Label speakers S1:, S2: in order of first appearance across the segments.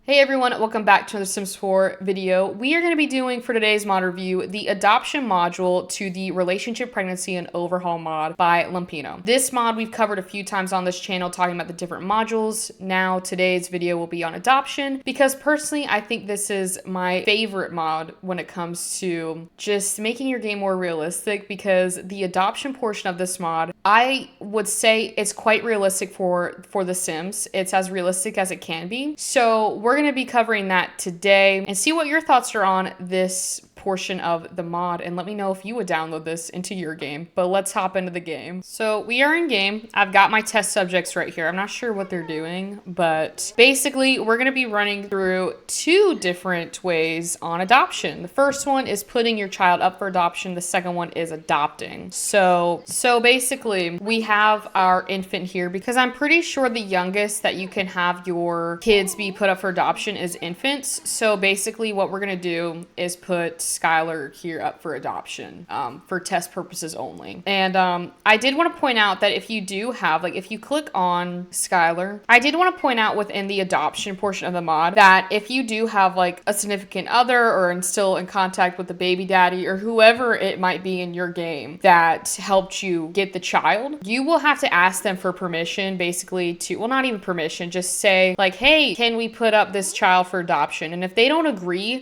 S1: Hey everyone, welcome back to another Sims 4 video. We are going to be doing for today's mod review the adoption module to the Relationship, Pregnancy, and Overhaul mod by Lumpino. This mod we've covered a few times on this channel talking about the different modules. Now today's video will be on adoption because personally I think this is my favorite mod when it comes to just making your game more realistic, because the adoption portion of this mod, I would say it's quite realistic for the Sims. It's as realistic as it can be. So we're going to be covering that today and see what your thoughts are on this portion of the mod, and let me know if you would download this into your game. But let's hop into the game. So we are in game. I've got my test subjects right here. I'm not sure what they're doing, but basically we're going to be running through two different ways on adoption. The first one is putting your child up for adoption. The second one is adopting. So basically we have our infant here, because I'm pretty sure the youngest that you can have your kids be put up for adoption is infants. So basically what we're going to do is put Skylar here up for adoption for test purposes only. And I did want to point out that if you do have, like, if you click on Skylar, I did want to point out within the adoption portion of the mod that if you do have like a significant other or still in contact with the baby daddy or whoever it might be in your game that helped you get the child, you will have to ask them for permission, basically, to, well, not even permission, just say like, hey, can we put up this child for adoption? And if they don't agree,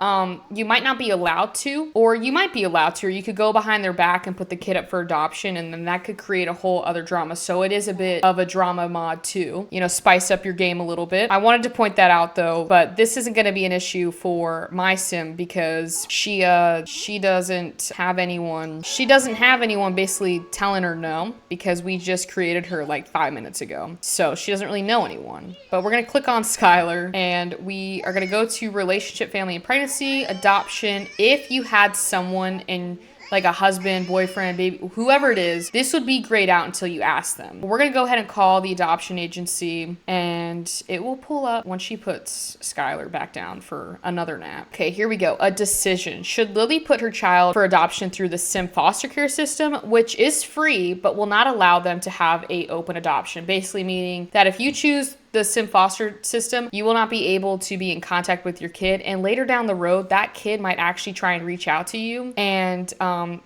S1: you might not be allowed to, or you might be allowed to, or you could go behind their back and put the kid up for adoption, and then that could create a whole other drama. So it is a bit of a drama mod too, you know, spice up your game a little bit. I wanted to point that out though, but this isn't going to be an issue for my sim because she doesn't have anyone basically telling her no, because we just created her like 5 minutes ago. So she doesn't really know anyone. But we're going to click on Skylar and we are going to go to relationship, family, and pregnancy, adoption. If you had someone in like a husband, boyfriend, baby, whoever it is, this would be grayed out until you ask them. We're going to go ahead and call the adoption agency and it will pull up once she puts Skylar back down for another nap. Okay, here we go. A decision. Should Lily put her child for adoption through the Sim foster care system, which is free, but will not allow them to have a open adoption? Basically meaning that if you choose the Sim foster system, you will not be able to be in contact with your kid, and later down the road that kid might actually try and reach out to you and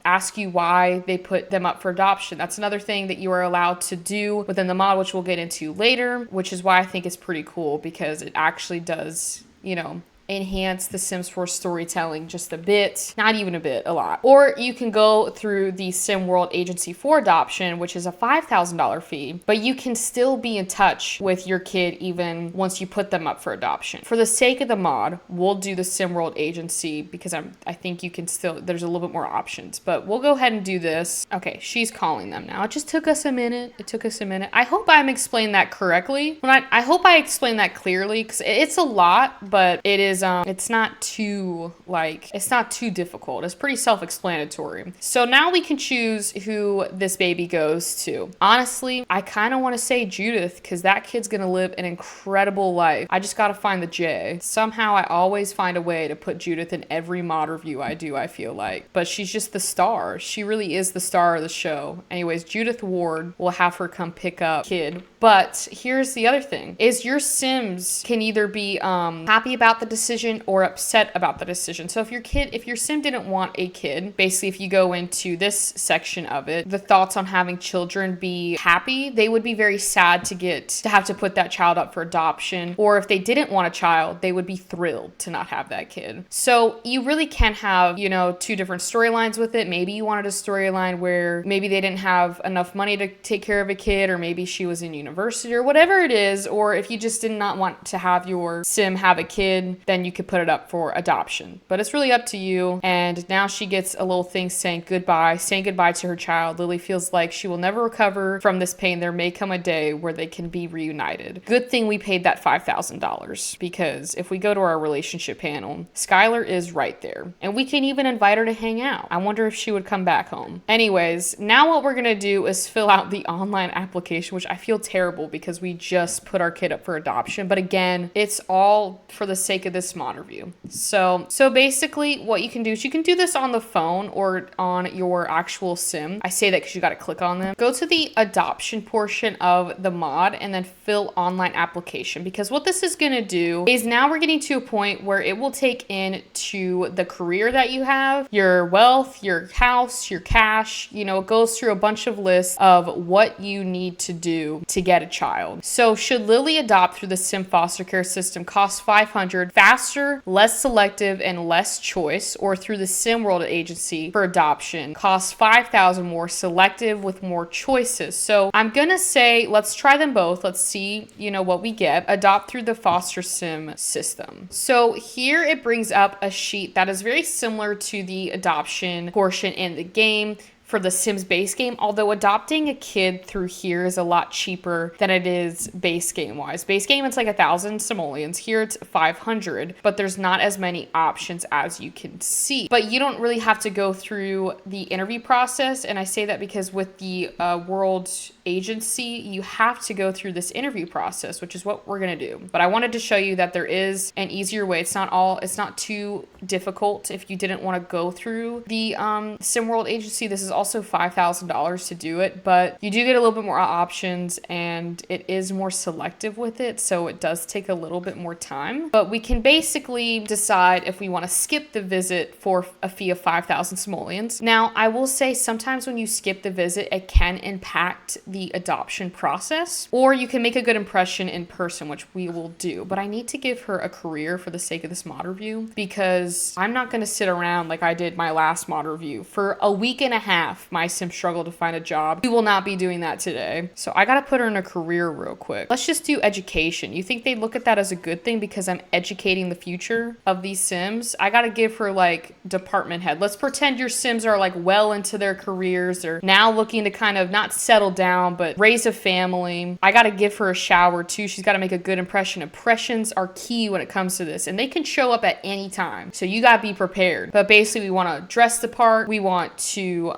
S1: ask you why they put them up for adoption. That's another thing that you are allowed to do within the mod, which we'll get into later, which is why I think it's pretty cool, because it actually does, you know, enhance the Sims 4 storytelling just a bit, not even a bit, a lot. Or you can go through the Sim World Agency for adoption, which is a $5,000 fee, but you can still be in touch with your kid even once you put them up for adoption. For the sake of the mod, we'll do the Sim World Agency because I think you can still, there's a little bit more options, but we'll go ahead and do this. Okay, she's calling them now. It just took us a minute. I hope I'm explaining that correctly. I hope I explained that clearly, because it's a lot, but it is it's not too difficult. It's pretty self-explanatory. So now we can choose who this baby goes to. Honestly, I kind of want to say Judith, because that kid's gonna live an incredible life. I just gotta find the J. Somehow I always find a way to put Judith in every mod review I do, I feel like. But she's just the star. She really is the star of the show. Anyways, Judith Ward will have her come pick up kid. But here's the other thing, is your Sims can either be happy about the decision or upset about the decision. So if your sim didn't want a kid, basically if you go into this section of it, the thoughts on having children, be happy, they would be very sad to have to put that child up for adoption. Or if they didn't want a child, they would be thrilled to not have that kid. So you really can have, you know, two different storylines with it. Maybe you wanted a storyline where maybe they didn't have enough money to take care of a kid, or maybe she was in university or whatever it is. Or if you just did not want to have your sim have a kid, then you could put it up for adoption. But it's really up to you. And now she gets a little thing saying goodbye to her child. Lily feels like she will never recover from this pain. There may come a day where they can be reunited. Good thing we paid that $5,000, because if we go to our relationship panel, Skylar is right there. And we can even invite her to hang out. I wonder if she would come back home. Anyways, now what we're gonna do is fill out the online application, which I feel terrible because we just put our kid up for adoption. But again, it's all for the sake of this this mod review. So basically what you can do is you can do this on the phone or on your actual sim. I say that because you got to click on them. Go to the adoption portion of the mod and then fill online application, because what this is going to do is now we're getting to a point where it will take into the career that you have, your wealth, your house, your cash, you know, it goes through a bunch of lists of what you need to do to get a child. So should Lily adopt through the sim foster care system, cost $500, faster, less selective, and less choice, or through the sim world agency for adoption, costs $5,000 more, selective with more choices. So I'm gonna say let's try them both. Let's see, you know, what we get. Adopt through the foster sim system. So here it brings up a sheet that is very similar to the adoption portion in the game for the Sims base game, although adopting a kid through here is a lot cheaper than it is base game wise. Base game, it's like 1,000 simoleons. Here it's 500, but there's not as many options as you can see. But you don't really have to go through the interview process, and I say that because with the world agency, you have to go through this interview process, which is what we're gonna do. But I wanted to show you that there is an easier way. It's not too difficult if you didn't want to go through the sim world agency. This is also $5,000 to do it, but you do get a little bit more options and it is more selective with it, so it does take a little bit more time. But we can basically decide if we want to skip the visit for a fee of 5,000 simoleons. Now, I will say sometimes when you skip the visit, it can impact the adoption process, or you can make a good impression in person, which we will do. But I need to give her a career for the sake of this mod review, because I'm not going to sit around like I did my last mod review for a week and a half. My sim struggled to find a job. We will not be doing that today. So I got to put her in a career real quick. Let's just do education. You think they look at that as a good thing because I'm educating the future of these sims? I got to give her like department head. Let's pretend your sims are like well into their careers. They're now looking to kind of not settle down, but raise a family. I got to give her a shower too. She's got to make a good impression. Impressions are key when it comes to this, and they can show up at any time. So you got to be prepared. But basically we want to dress the part. We want to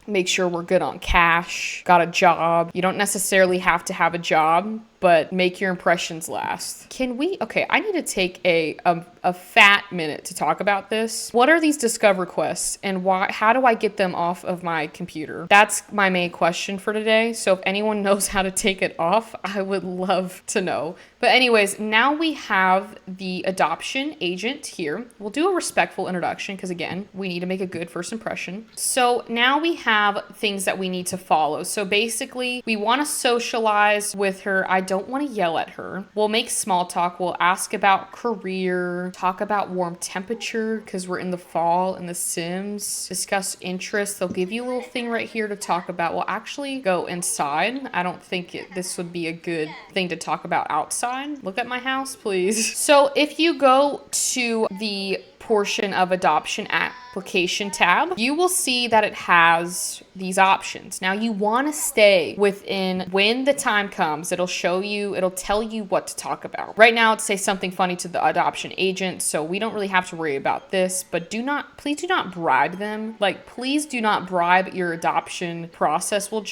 S1: make sure we're good on cash, got a job. You don't necessarily have to have a job, but make your impressions last. Okay, I need to take a fat minute to talk about this. What are these discover quests and how do I get them off of my computer? That's my main question for today. So if anyone knows how to take it off, I would love to know. But anyways, now we have the adoption agent here. We'll do a respectful introduction because again, we need to make a good first impression. So now we have things that we need to follow. So basically we want to socialize with her. I don't want to yell at her. We'll make small talk. We'll ask about career, talk about warm temperature because we're in the fall in the Sims, discuss interests. They'll give you a little thing right here to talk about. We'll actually go inside. I don't think this would be a good thing to talk about outside. Look at my house, please. So if you go to the portion of adoption application tab, you will see that it has these options. Now you want to stay within, when the time comes, it'll tell you what to talk about. Right now, say something funny to the adoption agent, so we don't really have to worry about this, but please do not bribe them. Like, please do not bribe your adoption process. We'll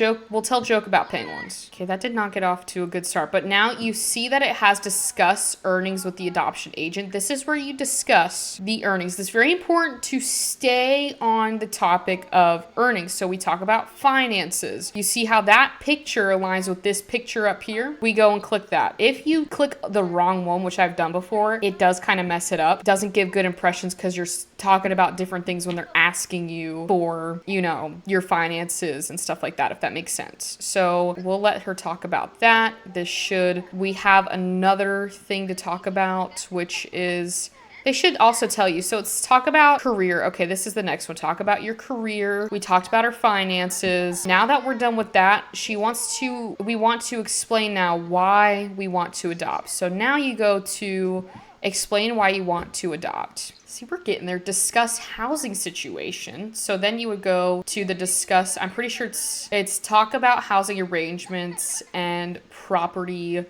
S1: tell joke about penguins. Okay, that did not get off to a good start, but now you see that it has discuss earnings with the adoption agent. This is where you discuss the earnings. It's very important to stay on the topic of earnings. So we talk about finances. You see how that picture aligns with this picture up here? We go and click that. If you click the wrong one, which I've done before, it does kind of mess it up. It doesn't give good impressions because you're talking about different things when they're asking you for, you know, your finances and stuff like that, if that makes sense. So we'll let her talk about that. We have another thing to talk about, which is, they should also tell you. So it's talk about career. Okay, this is the next one. Talk about your career. We talked about our finances. Now that we're done with that, we want to explain now why we want to adopt. So now you go to explain why you want to adopt. See, we're getting there. Discuss housing situation. So then you would go to the discuss, I'm pretty sure it's talk about housing arrangements and property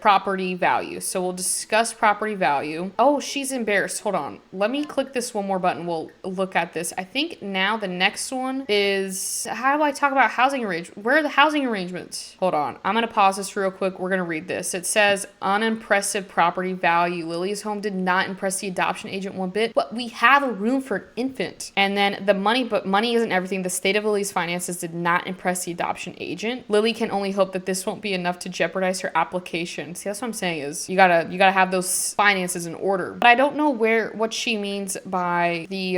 S1: value. So we'll discuss property value. Oh, she's embarrassed. Hold on. Let me click this one more button. We'll look at this. I think now the next one is, how do I talk about housing arrangements? Where are the housing arrangements? Hold on. I'm going to pause this real quick. We're going to read this. It says, unimpressive property value. Lily's home did not impress the adoption agent one bit, but we have a room for an infant. And then the money, but money isn't everything. The state of Lily's finances did not impress the adoption agent. Lily can only hope that this won't be enough to jeopardize her application. See, that's what I'm saying is you gotta have those finances in order. But I don't know what she means by the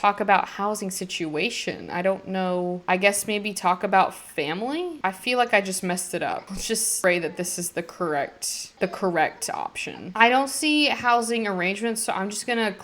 S1: talk about housing situation. I don't know. I guess maybe talk about family. I feel like I just messed it up. Let's just pray that this is the correct option. I don't see housing arrangements, so I'm just gonna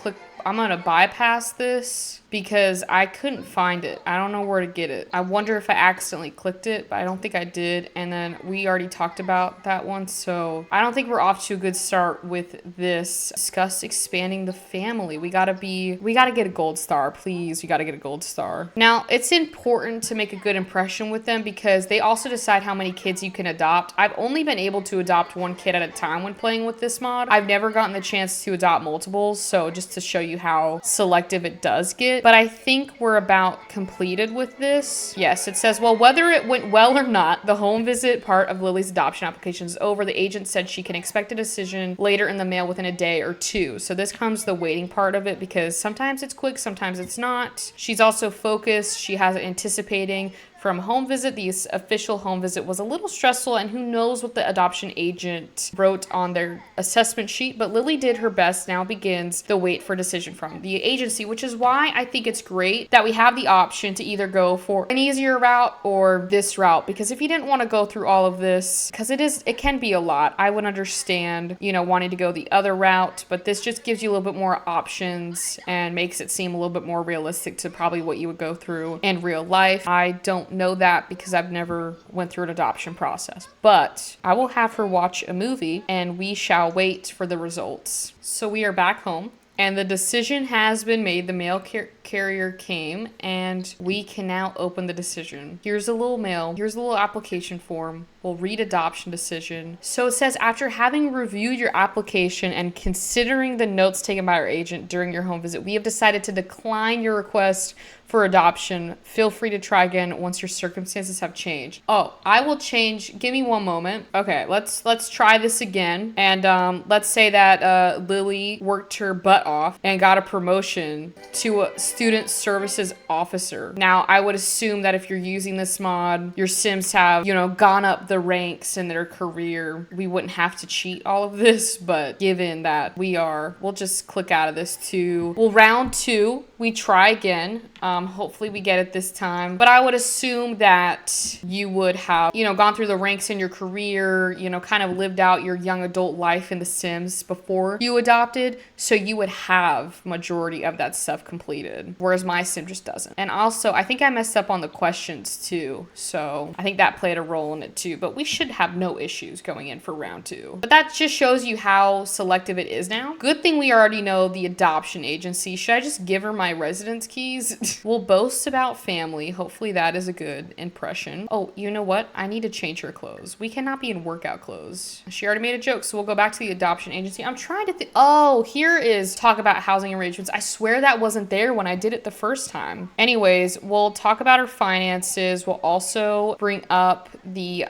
S1: bypass this because I couldn't find it. I don't know where to get it. I wonder if I accidentally clicked it, but I don't think I did. And then we already talked about that one, so I don't think we're off to a good start with this. Discuss expanding the family. We gotta get a gold star, please. We gotta get a gold star. Now, it's important to make a good impression with them because they also decide how many kids you can adopt. I've only been able to adopt one kid at a time when playing with this mod. I've never gotten the chance to adopt multiples, so just to show you how selective it does get. But I think we're about completed with this. Yes, it says, well, whether it went well or not, the home visit part of Lily's adoption application is over. The agent said she can expect a decision later in the mail within a day or two. So this comes the waiting part of it because sometimes it's quick, sometimes it's not. She's also focused. She has anticipating from home visit. The official home visit was a little stressful, and who knows what the adoption agent wrote on their assessment sheet, but Lily did her best. Now begins the wait for decision from the agency, which is why I think it's great that we have the option to either go for an easier route or this route, because if you didn't want to go through all of this, because it can be a lot, I would understand, wanting to go the other route, but this just gives you a little bit more options and makes it seem a little bit more realistic to probably what you would go through in real life. I don't know that because I've never went through an adoption process, but I will have her watch a movie and we shall wait for the results. So we are back home and the decision has been made. The mail carrier came and we can now open the decision. Here's a little mail. Here's a little application form. We'll read adoption decision. So it says, after having reviewed your application and considering the notes taken by our agent during your home visit, we have decided to decline your request for adoption. Feel free to try again once your circumstances have changed. Oh, I will change. Give me one moment. Okay, let's try this again. And let's say that Lily worked her butt off and got a promotion to a student services officer. Now, I would assume that if you're using this mod, your Sims have, gone up the ranks in their career. We wouldn't have to cheat all of this, but given that we'll just click out of this too. Well, round 2, we try again. Hopefully we get it this time. But I would assume that you would have, gone through the ranks in your career, kind of lived out your young adult life in The Sims before you adopted. So you would have majority of that stuff completed, whereas my Sim just doesn't. And also, I think I messed up on the questions too. So I think that played a role in it too. But we should have no issues going in for round 2. But that just shows you how selective it is now. Good thing we already know the adoption agency. Should I just give her my residence keys? We'll boast about family. Hopefully that is a good impression. Oh, you know what? I need to change her clothes. We cannot be in workout clothes. She already made a joke, so we'll go back to the adoption agency. I'm trying to think. Oh, here is talk about housing arrangements. I swear that wasn't there when I did it the first time. Anyways, we'll talk about her finances. We'll also bring up the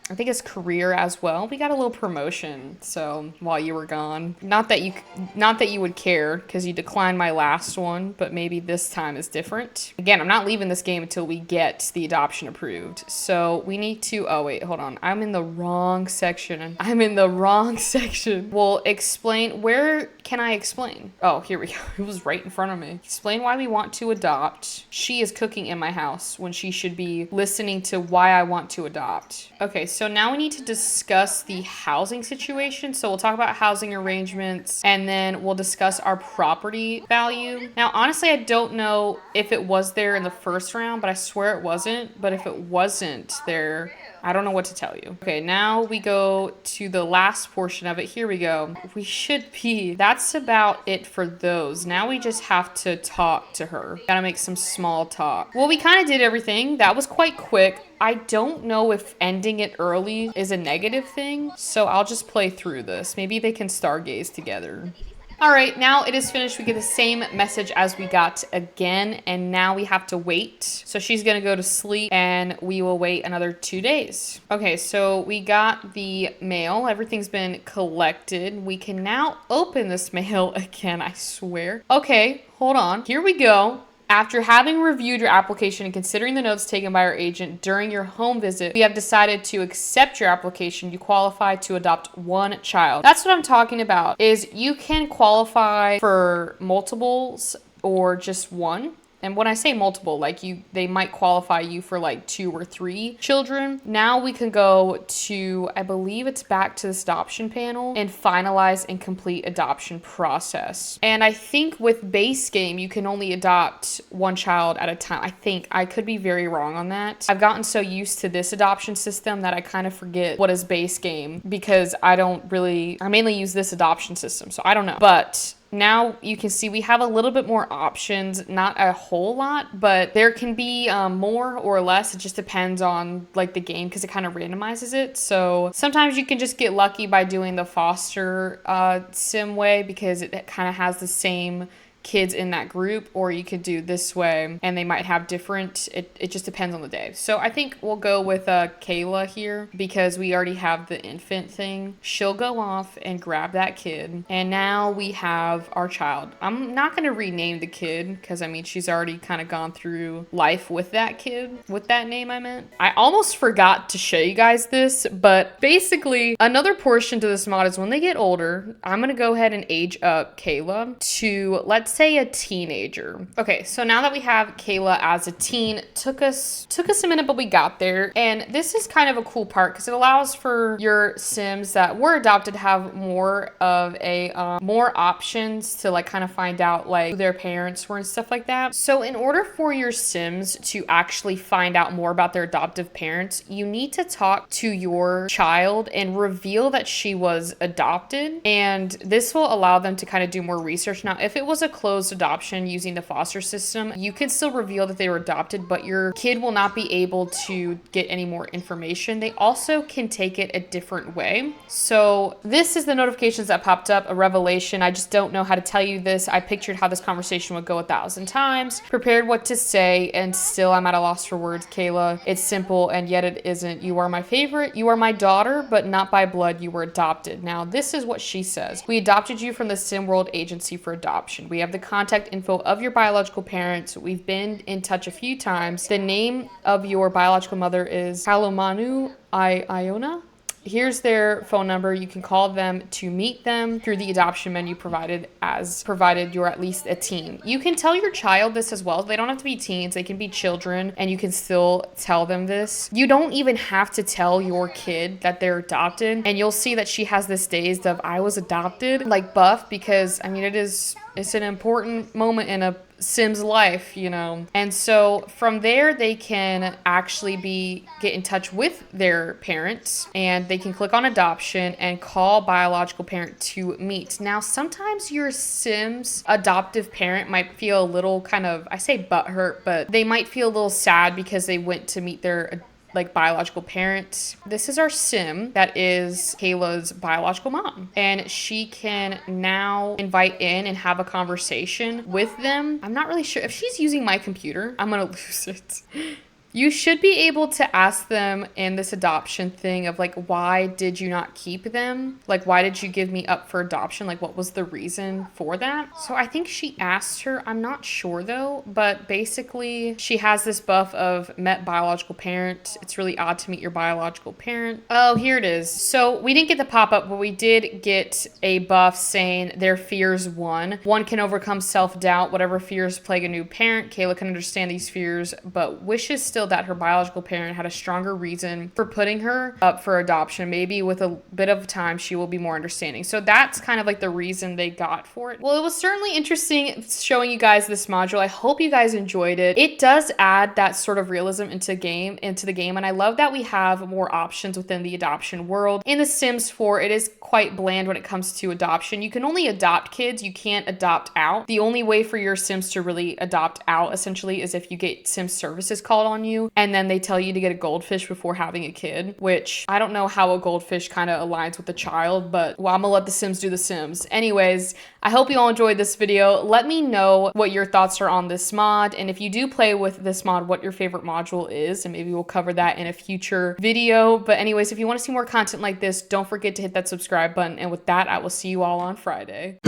S1: I think it's career as well. We got a little promotion, so while you were gone. Not that you would care because you declined my last one, but maybe this time is different. Again, I'm not leaving this game until we get the adoption approved. So we need to, oh wait, hold on. I'm in the wrong section. We'll explain, where can I explain? Oh, here we go. It was right in front of me. Explain why we want to adopt. She is cooking in my house when she should be listening to why I want to adopt. Okay, so now we need to discuss the housing situation. So we'll talk about housing arrangements and then we'll discuss our property value. Now, honestly, I don't know if it was there in the first round, but I swear it wasn't. But if it wasn't there, I don't know what to tell you. Okay, now we go to the last portion of it. Here we go. We should be, that's about it for those. Now we just have to talk to her. Gotta make some small talk. Well, we kind of did everything. That was quite quick. I don't know if ending it early is a negative thing, so I'll just play through this. Maybe they can stargaze together. All right, now it is finished. We get the same message as we got again, and now we have to wait. So she's gonna go to sleep, and we will wait another 2 days. Okay, so we got the mail. Everything's been collected. We can now open this mail again, I swear. Okay, hold on. Here we go. After having reviewed your application and considering the notes taken by our agent during your home visit, we have decided to accept your application. You qualify to adopt one child. That's what I'm talking about, is you can qualify for multiples or just one. And when I say multiple, like they might qualify you for like 2 or 3 children. Now we can go to, I believe it's back to this adoption panel and finalize and complete adoption process. And I think with base game, you can only adopt one child at a time. I think, I could be very wrong on that. I've gotten so used to this adoption system that I kind of forget what is base game because I mainly use this adoption system. So I don't know, but now you can see we have a little bit more options, not a whole lot, but there can be more or less. It just depends on like the game because it kind of randomizes it. So sometimes you can just get lucky by doing the foster sim way because it kind of has the same kids in that group, or you could do this way and they might have different, it just depends on the day. So I think we'll go with Kayla here because we already have the infant thing. She'll go off and grab that kid, and now we have our child. I'm not going to rename the kid because I mean she's already kind of gone through life with that kid, with that name I meant. I almost forgot to show you guys this, but basically another portion to this mod is when they get older, I'm going to go ahead and age up Kayla to, let's say, a teenager. Okay, so now that we have Kayla as a teen, took us a minute, but we got there. And this is kind of a cool part because it allows for your Sims that were adopted to have more of a more options to like kind of find out like who their parents were and stuff like that. So in order for your Sims to actually find out more about their adoptive parents, you need to talk to your child and reveal that she was adopted, and this will allow them to kind of do more research. Now if it was a closed adoption using the foster system, you can still reveal that they were adopted, but your kid will not be able to get any more information. They also can take it a different way. So this is the notifications that popped up, a revelation. I just don't know how to tell you this. I pictured how this conversation would go 1,000 times, prepared what to say, and still I'm at a loss for words. Kayla, it's simple and yet it isn't. You are my favorite. You are my daughter, but not by blood. You were adopted. Now this is what she says. We adopted you from the SimWorld Agency for Adoption. We have the contact info of your biological parents. We've been in touch a few times. The name of your biological mother is Halomanu Iona. Here's their phone number. You can call them to meet them through the adoption menu provided you're at least a teen. You can tell your child this as well. They don't have to be teens. They can be children, and you can still tell them this. You don't even have to tell your kid that they're adopted, and you'll see that she has this dazed of I was adopted like buff, because I mean it's an important moment in a Sim's life, you know. And so from there they can actually get in touch with their parents, and they can click on adoption and call biological parent to meet. Now sometimes your Sim's adoptive parent might feel a little kind of, I say butthurt, but they might feel a little sad because they went to meet their like biological parents. This is our Sim that is Kayla's biological mom, and she can now invite in and have a conversation with them. I'm not really sure if she's using my computer. I'm gonna lose it. You should be able to ask them in this adoption thing of like, why did you not keep them? Like, why did you give me up for adoption? Like, what was the reason for that? So I think she asked her, I'm not sure though, but basically she has this buff of met biological parent. It's really odd to meet your biological parent. Oh, here it is. So we didn't get the pop-up, but we did get a buff saying their fears won. One can overcome self-doubt, whatever fears plague a new parent. Kayla can understand these fears, but wishes still so that her biological parent had a stronger reason for putting her up for adoption. Maybe with a bit of time, she will be more understanding. So that's kind of like the reason they got for it. Well, it was certainly interesting showing you guys this module. I hope you guys enjoyed it. It does add that sort of realism into the game, and I love that we have more options within the adoption world. In The Sims 4, it is quite bland when it comes to adoption. You can only adopt kids, you can't adopt out. The only way for your Sims to really adopt out essentially is if you get Sim services called on you and then they tell you to get a goldfish before having a kid, which I don't know how a goldfish kind of aligns with the child, but well, I'm gonna let the Sims do the Sims. Anyways, I hope you all enjoyed this video. Let me know what your thoughts are on this mod, and if you do play with this mod, what your favorite module is, and maybe we'll cover that in a future video. But anyways, if you want to see more content like this, don't forget to hit that subscribe button, and with that, I will see you all on Friday.